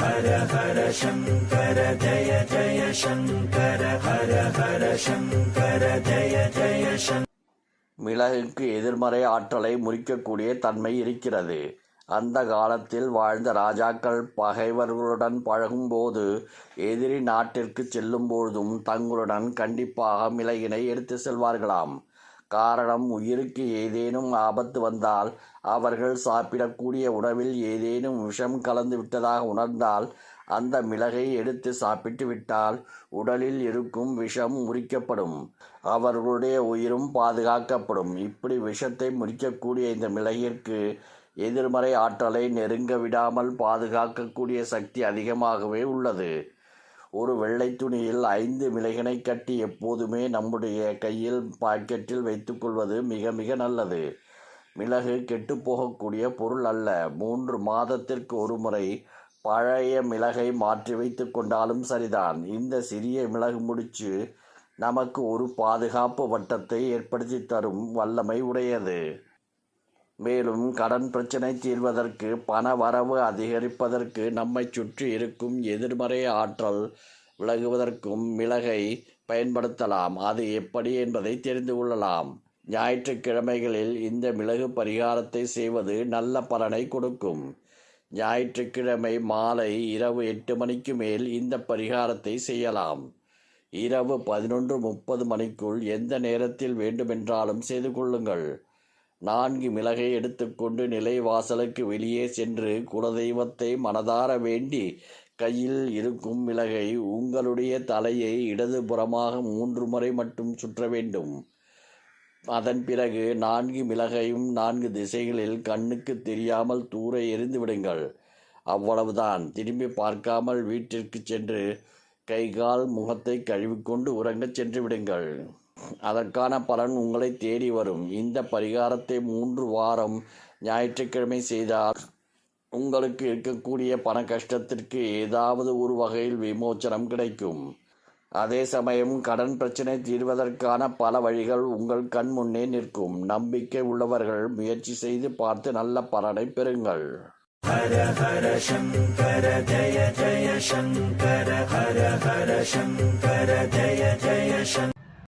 ஹர ஹர சங்கர ஜய ஜய சங்கர ஹர ஹர சங்கர ஜய ஜய சங்கர. மிளகுக்கு எதிர்மறை ஆற்றலை முறிக்கக்கூடிய தன்மை இருக்கிறது. அந்த காலத்தில் வாழ்ந்த ராஜாக்கள் பகைவர்களுடன் பழகும்போது, எதிரி நாட்டிற்கு செல்லும்பொழுதும் தங்களுடன் கண்டிப்பாக மிளகினை எடுத்து செல்வார்களாம். காரணம், உயிருக்கு ஏதேனும் ஆபத்து வந்தால், அவர்கள் சாப்பிடக்கூடிய உணவில் ஏதேனும் விஷம் கலந்து விட்டதாக உணர்ந்தால், அந்த மிளகை எடுத்து சாப்பிட்டு விட்டால் உடலில் இருக்கும் விஷம் முறிக்கப்படும், அவர்களுடைய உயிரும் பாதுகாக்கப்படும். இப்படி விஷத்தை முறிக்கக்கூடிய இந்த மிளகிற்கு எதிர்மறை ஆற்றலை நெருங்க விடாமல் பாதுகாக்கக்கூடிய சக்தி அதிகமாகவே உள்ளது. ஒரு வெள்ளை துணியில் 5 மிளகினை கட்டி எப்போதுமே நம்முடைய கையில் பாக்கெட்டில் வைத்துக்கொள்வது மிக மிக நல்லது. மிளகு கெட்டுப்போகக்கூடிய பொருள் அல்ல. 3 மாதத்திற்கு ஒரு முறை பழைய மிளகை மாற்றி வைத்து கொண்டாலும் சரிதான். இந்த சிறிய மிளகு முடிச்சு நமக்கு ஒரு பாதுகாப்பு வட்டத்தை ஏற்படுத்தி தரும் வல்லமை உடையது. மேலும் கடன் பிரச்சனை தீர்வதற்கு, பண வரவு அதிகரிப்பதற்கு, நம்மை சுற்றி இருக்கும் எதிர்மறை ஆற்றல் விலகுவதற்கும் மிளகை பயன்படுத்தலாம். அது எப்படி என்பதை தெரிந்து கொள்ளலாம். ஞாயிற்றுக்கிழமைகளில் இந்த மிளகு பரிகாரத்தை செய்வது நல்ல பலனை கொடுக்கும். ஞாயிற்றுக்கிழமை மாலை இரவு 8 மணிக்கு மேல் இந்த பரிகாரத்தை செய்யலாம். இரவு 11:30 மணிக்குள் எந்த நேரத்தில் வேண்டுமென்றாலும் செய்து கொள்ளுங்கள். 4 மிளகை எடுத்துக்கொண்டு நிலைவாசலுக்கு வெளியே சென்று குலதெய்வத்தை மனதார வேண்டி, கையில் இருக்கும் மிளகை உங்களுடைய தலையை இடதுபுறமாக 3 முறை மட்டும் சுற்ற வேண்டும். அதன் பிறகு 4 மிளகையும் 4 திசைகளில் கண்ணுக்கு தெரியாமல் தூர எறிந்து விடுங்கள். அவ்வளவுதான். திரும்பி பார்க்காமல் வீட்டிற்கு சென்று கை கால் முகத்தை கழுவிக்கொண்டு உறங்கச் சென்று விடுங்கள். அதற்கான பலன் உங்களை தேடி வரும். இந்த பரிகாரத்தை 3 வாரம் ஞாயிற்றுக்கிழமை செய்தால் உங்களுக்கு இருக்கக்கூடிய பண கஷ்டத்திற்கு ஏதாவது ஒரு வகையில் விமோச்சனம் கிடைக்கும். அதே சமயம் கடன் பிரச்சனை தீர்வதற்கான பல வழிகள் உங்கள் கண் முன்னே நிற்கும். நம்பிக்கை உள்ளவர்கள் முயற்சி செய்து பார்த்து நல்ல பலனை பெறுங்கள். ஹர ஹர சங்கர ஜய ஜய சங்கர ஹர ஹர சங்கர ஜய ஜய சங்கர.